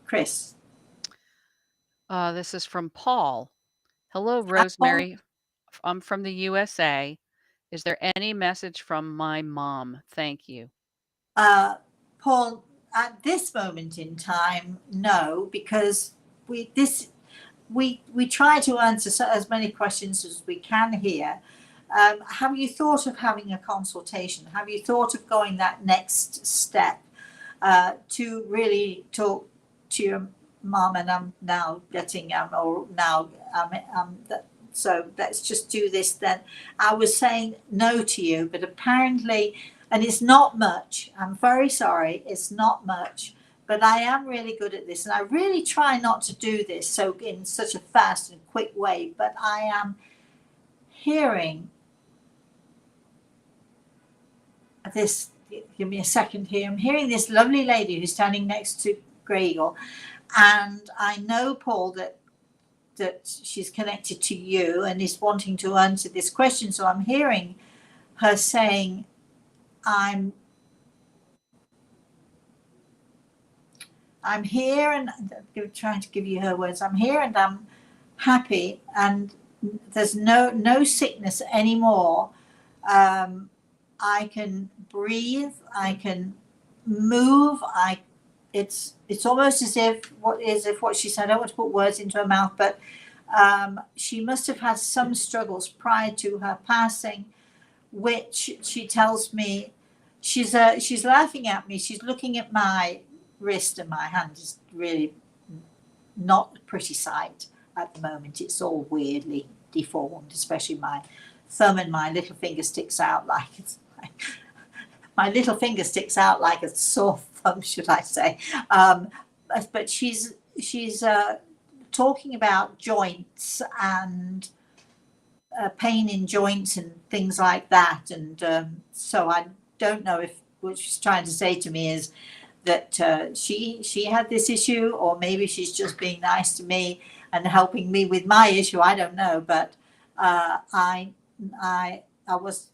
Chris. This is from Paul. Hello, Rosemary. I'm from the USA. Is there any message from my mom? Thank you. Paul, at this moment in time, no, because we try to answer as many questions as we can here. Have you thought of having a consultation? Have you thought of going that next step to really talk to your mom? And I'm now getting so let's just do this then. I was saying no to you, but apparently, and it's not much. I'm very sorry, it's not much. But I am really good at this, and I really try not to do this so in such a fast and quick way. But I am hearing this. Give me a second here. I'm hearing this lovely lady who's standing next to Grey Eagle, and I know, Paul, that she's connected to you and is wanting to answer this question. So I'm hearing her saying, I'm here, and I'm trying to give you her words. I'm here and I'm happy, and there's no sickness anymore. I can breathe, I can move, it's almost as if what she said, I don't want to put words into her mouth, but she must have had some struggles prior to her passing, which she tells me she's laughing at me. She's looking at my wrist, and my hand is really not a pretty sight at the moment. It's all weirdly deformed, especially my thumb, and my little finger sticks out like my little finger sticks out like a sore thumb, should I say. But she's talking about joints and pain in joints and things like that. And so I don't know if what she's trying to say to me is that she had this issue, or maybe she's just being nice to me and helping me with my issue. I don't know, but I was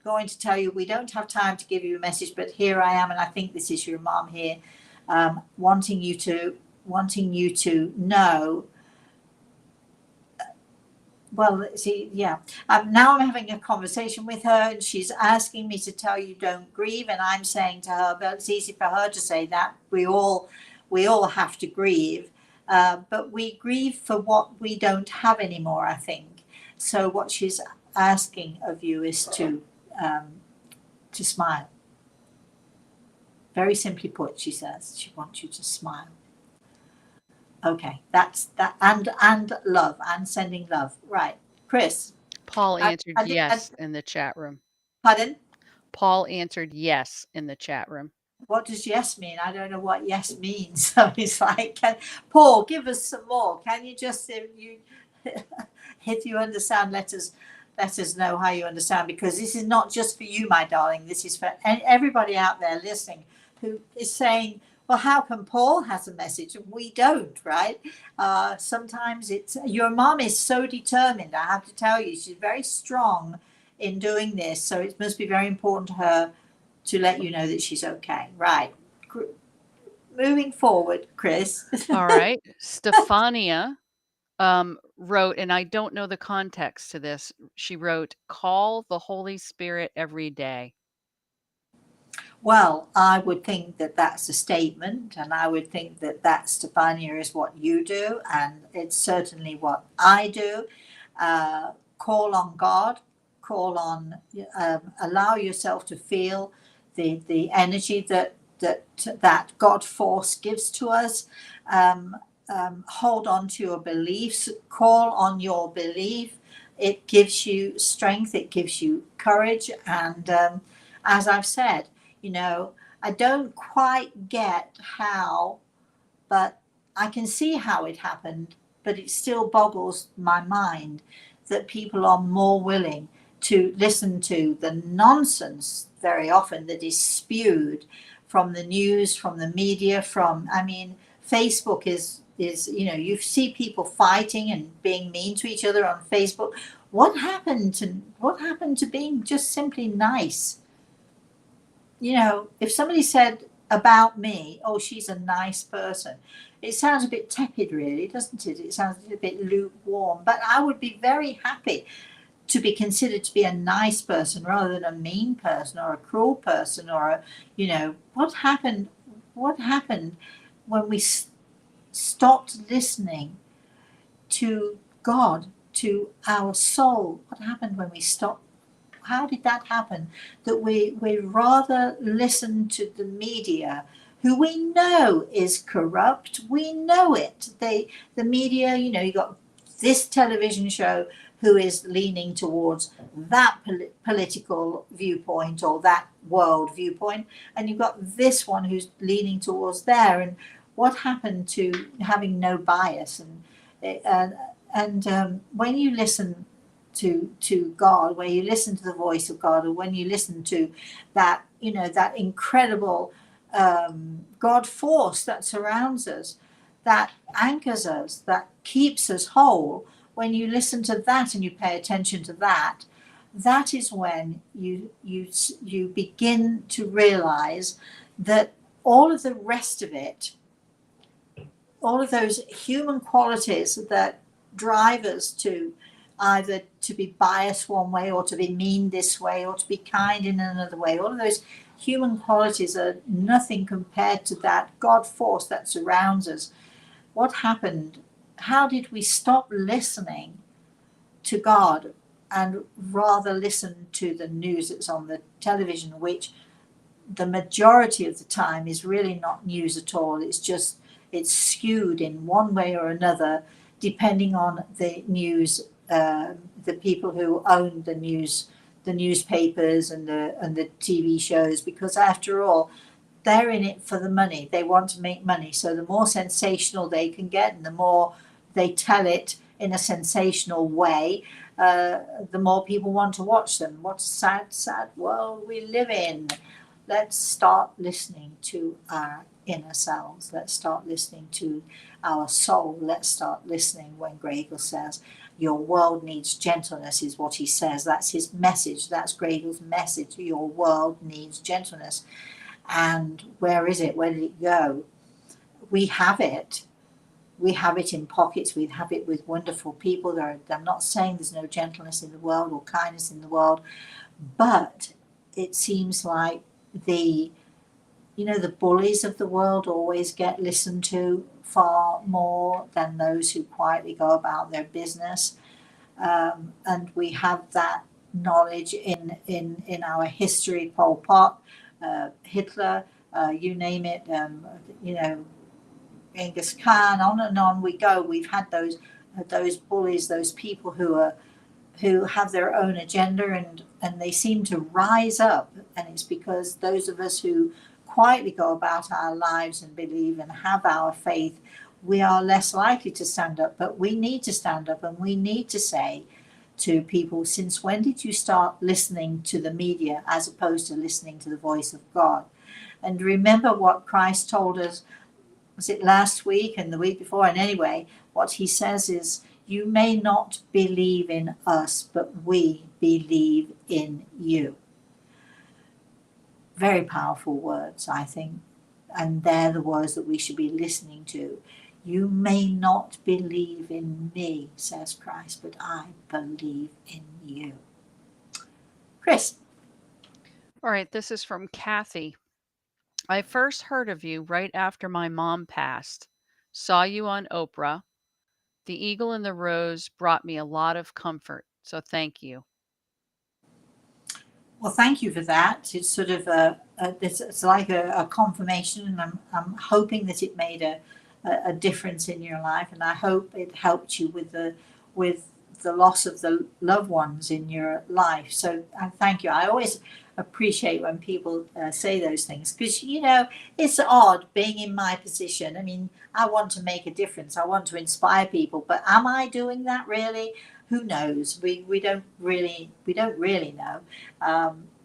going to tell you we don't have time to give you a message, but here I am, and I think this is your mom here, wanting you to know. Well, see, yeah. Now I'm having a conversation with her, and she's asking me to tell you don't grieve, and I'm saying to her, but it's easy for her to say that. We all have to grieve, but we grieve for what we don't have anymore, I think. So what she's asking of you is to smile. Very simply put, she says she wants you to smile. Okay, that's that, and love, and sending love. Right, Chris. Paul answered I yes in the chat room. Pardon? Paul answered yes in the chat room. What does yes mean? I don't know what yes means. So it's like, Paul, give us some more. Can you just, if you understand, let us know how you understand, because this is not just for you, my darling. This is for everybody out there listening who is saying, well, how come Paul has a message and we don't, right? Sometimes it's, your mom is so determined, I have to tell you. She's very strong in doing this. So it must be very important to her to let you know that she's okay. Right. Moving forward, Chris. All right. Stefania wrote, and I don't know the context to this. She wrote, call the Holy Spirit every day. Well, I would think that that's a statement, and I would think that that, Stefania, is what you do, and it's certainly what I do. Call on God, call on, allow yourself to feel the energy that God force gives to us. Hold on to your beliefs, call on your belief. It gives you strength, it gives you courage, and as I've said, you know, I don't quite get how, but I can see how it happened, but it still boggles my mind that people are more willing to listen to the nonsense very often that is spewed from the news, from the media, I mean, Facebook is, you know, you see people fighting and being mean to each other on Facebook. What happened to being just simply nice? You know, if somebody said about me, oh, she's a nice person, it sounds a bit tepid, really, doesn't it? It sounds a bit lukewarm. But I would be very happy to be considered to be a nice person rather than a mean person or a cruel person or a, you know, what happened when we stopped listening to God, to our soul? What happened when we stopped? How did that happen? That we rather listen to the media, who we know is corrupt. We know it. The media, you know, you got this television show who is leaning towards that political viewpoint or that world viewpoint, and you've got this one who's leaning towards there. And what happened to having no bias? And when you listen to God, where you listen to the voice of God, or when you listen to that, you know, that incredible God force that surrounds us, that anchors us, that keeps us whole, when you listen to that and you pay attention to that, that is when you begin to realize that all of the rest of it, all of those human qualities that drive us to either to be biased one way or to be mean this way or to be kind in another way, all of those human qualities are nothing compared to that God force that surrounds us. What happened? How did we stop listening to God and rather listen to the news that's on the television, which the majority of the time is really not news at all. It's skewed in one way or another, depending on the news, the people who own the news, the newspapers and the TV shows, because after all, they're in it for the money. They want to make money. So the more sensational they can get, and the more they tell it in a sensational way, the more people want to watch them. What a sad, sad world we live in. Let's start listening to our inner selves. Let's start listening to our soul. Let's start listening when Gregor says, your world needs gentleness, is what he says. That's his message. That's Gregor's message. Your world needs gentleness. And where is it? Where did it go? We have it. We have it in pockets. We have it with wonderful people. I'm not saying there's no gentleness in the world or kindness in the world, but it seems like the bullies of the world always get listened to far more than those who quietly go about their business. And we have that knowledge in our history. Pol Pot, Hitler, you name it, Genghis Khan, on and on we go. We've had those bullies, those people who have their own agenda, and they seem to rise up. And it's because those of us who quietly go about our lives and believe and have our faith, we are less likely to stand up. But we need to stand up, and we need to say to people, since when did you start listening to the media as opposed to listening to the voice of God? And remember what Christ told us, was it last week and the week before? And anyway, what he says is, you may not believe in us, but we believe in you. Very powerful words, I think. And they're the words that we should be listening to. You may not believe in me, says Christ, but I believe in you. Chris. All right, this is from Kathy. I first heard of you right after my mom passed. Saw you on Oprah. The Eagle and the Rose brought me a lot of comfort, so thank you. Well, thank you for that. It's sort of it's like a confirmation, and I'm hoping that it made a difference in your life, and I hope it helped you with the loss of the loved ones in your life. So thank you. I always appreciate when people say those things, because it's odd being in my position. I mean, I want to make a difference. I want to inspire people, but am I doing that really? Who knows? We don't really know.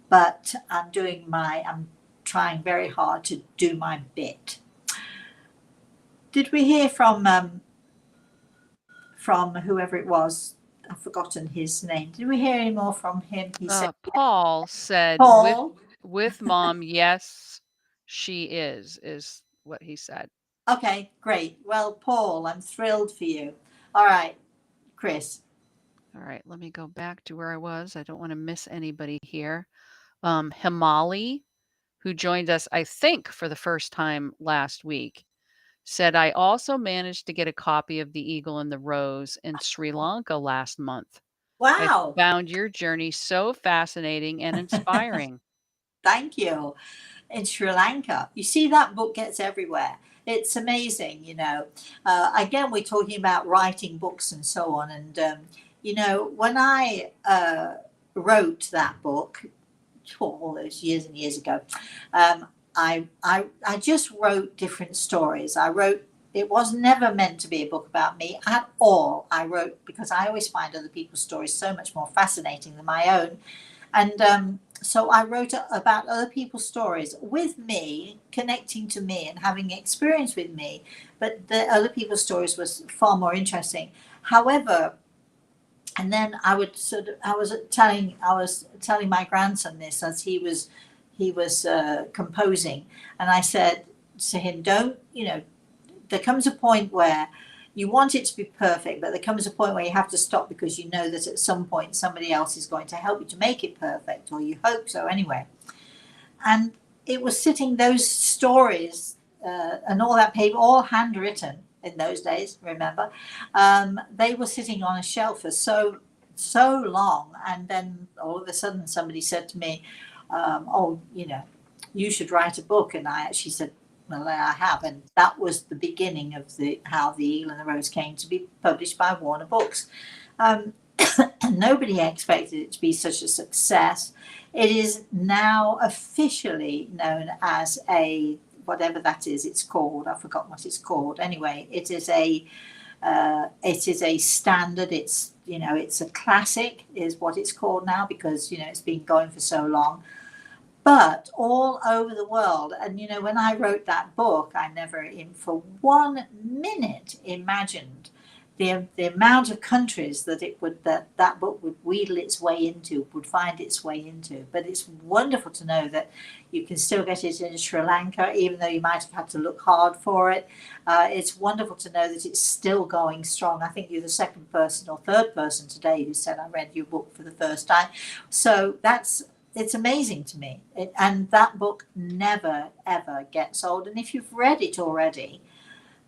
But I'm trying very hard to do my bit. Did we hear from whoever it was? I've forgotten his name. Did we hear any more from him? He said, Paul said, Paul. with mom, yes, she is what he said. Okay, great. Well, Paul, I'm thrilled for you. All right, Chris. All right, let me go back to where I was. I don't want to miss anybody here. Himali, who joined us, I think, for the first time last week, said, I also managed to get a copy of The Eagle and the Rose in Sri Lanka last month. Wow. I found your journey so fascinating and inspiring. Thank you. In Sri Lanka, you see, that book gets everywhere. It's amazing, Again, we're talking about writing books and so on. And, when I wrote that book, all those years and years ago, I just wrote different stories. It was never meant to be a book about me at all. I wrote because I always find other people's stories so much more fascinating than my own. And so I wrote about other people's stories with me, connecting to me and having experience with me. But the other people's stories was far more interesting. However, and then I was telling my grandson this as he was composing, and I said to him, there comes a point where you want it to be perfect, but there comes a point where you have to stop, because you know that at some point somebody else is going to help you to make it perfect, or you hope so anyway. And it was sitting, those stories and all that paper, all handwritten in those days, remember, they were sitting on a shelf for so so long, and then all of a sudden somebody said to me, oh, you know, you should write a book. And I actually said, well, I have. And that was the beginning of how The Eagle and the Rose came to be published by Warner Books. Nobody expected it to be such a success. It is now officially known as a, whatever that is, it's called, I've forgotten what it's called. Anyway, it is a standard. It's, you know, it's a classic is what it's called now, because, you know, it's been going for so long. But all over the world, and you know, when I wrote that book, I never in for 1 minute imagined the amount of countries that that book would wheedle its way into, would find its way into. But it's wonderful to know that you can still get it in Sri Lanka, even though you might have had to look hard for it. It's wonderful to know that it's still going strong. I think you're the second person or third person today who said, I read your book for the first time. So it's amazing to me. And that book never, ever gets old. And if you've read it already,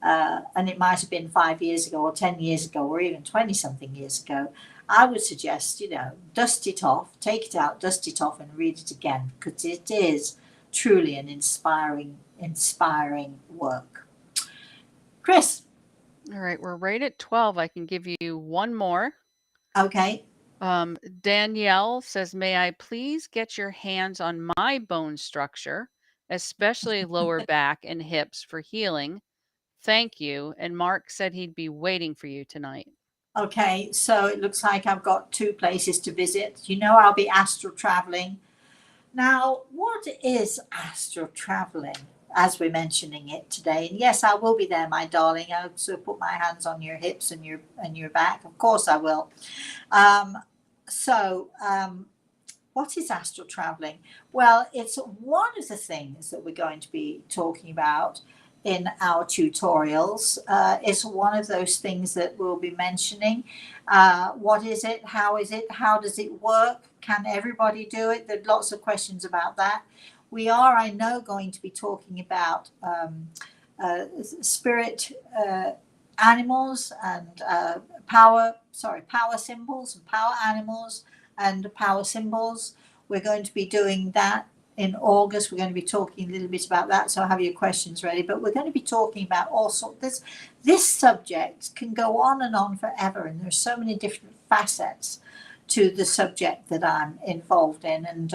and it might have been 5 years ago or 10 years ago or even 20 something years ago, I would suggest, you know, dust it off, take it out, dust it off and read it again, because it is truly an inspiring work. Chris. All right, we're right at 12. I can give you one more. Okay. Danielle says, may I please get your hands on my bone structure, especially lower back and hips for healing? Thank you. And Mark said he'd be waiting for you tonight. Okay, so it looks like I've got 2 places to visit. You know, I'll be astral traveling. Now, what is astral traveling, as we're mentioning it today? And yes, I will be there, my darling. I'll also put my hands on your hips and your back. Of course I will. What is astral traveling? Well, it's one of the things that we're going to be talking about in our tutorials. It's one of those things that we'll be mentioning. What is it? How is it? How does it work? Can everybody do it? There are lots of questions about that. We are, I know, going to be talking about spirit animals and power symbols and power animals and power symbols. We're going to be doing that in August. We're going to be talking a little bit about that, so have your questions ready. But we're going to be talking about all sorts. This subject can go on and on forever, and there's so many different facets to the subject that I'm involved in. And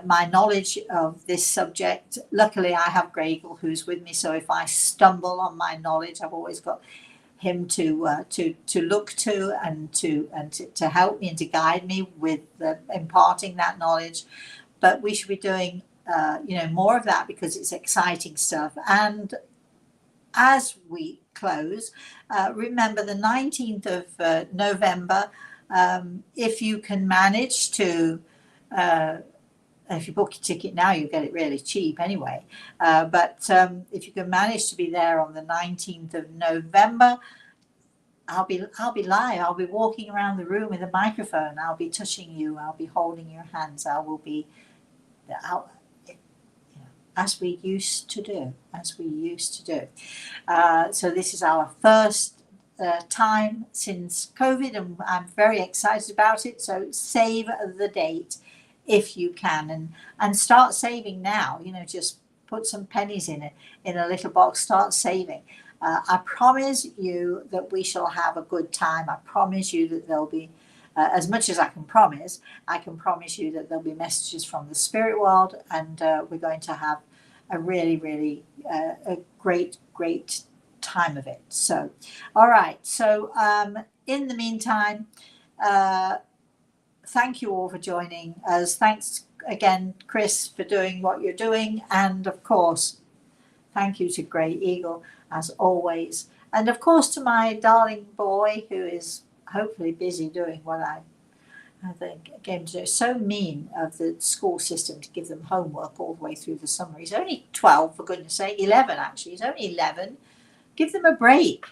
my knowledge of this subject, luckily I have Gregel who's with me, so if I stumble on my knowledge, I've always got him to look to and to help me and to guide me with imparting that knowledge. But we should be doing more of that, because it's exciting stuff. And as we close, remember the 19th of November, if you can manage to if you book your ticket now, you get it really cheap anyway. But if you can manage to be there on the 19th of November, I'll be live. I'll be walking around the room with a microphone. I'll be touching you. I'll be holding your hands. I will be, as we used to do. So this is our first time since COVID, and I'm very excited about it. So save the date if you can, and start saving now. Just put some pennies in a little box, start saving. I promise you that we shall have a good time. I promise you that there'll be, as much as I can promise you that there'll be messages from the spirit world, and we're going to have a really, really a great time of it. So, all right. So in the meantime, thank you all for joining us. Thanks again, Chris, for doing what you're doing. And of course, thank you to Grey Eagle, as always. And of course, to my darling boy, who is hopefully busy doing what I think again today. So mean of the school system to give them homework all the way through the summer. He's only 12, for goodness sake, 11 actually. He's only 11. Give them a break.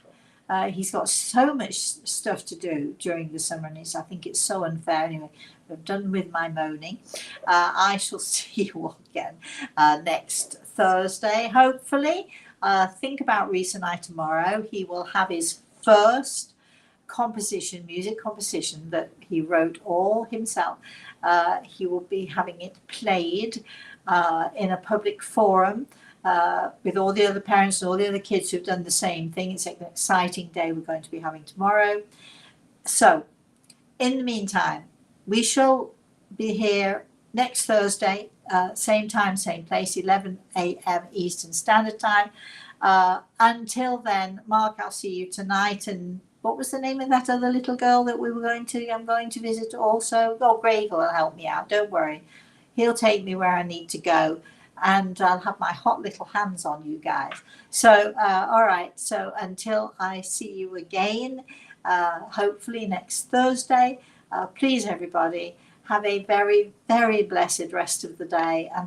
He's got so much stuff to do during the summer, and I think it's so unfair. Anyway, I'm done with my moaning. I shall see you all again next Thursday, hopefully. Think about Reese and I tomorrow. He will have his first music composition that he wrote all himself. He will be having it played in a public forum with all the other parents and all the other kids who've done the same thing. It's an exciting day we're going to be having tomorrow. So, in the meantime, we shall be here next Thursday, same time, same place, 11 a.m. Eastern Standard Time. Until then, Mark, I'll see you tonight. And what was the name of that other little girl that I'm going to visit also? Oh, Greg will help me out. Don't worry. He'll take me where I need to go. And I'll have my hot little hands on you guys. So, all right. So until I see you again, hopefully next Thursday, please, everybody, have a very, very blessed rest of the day. And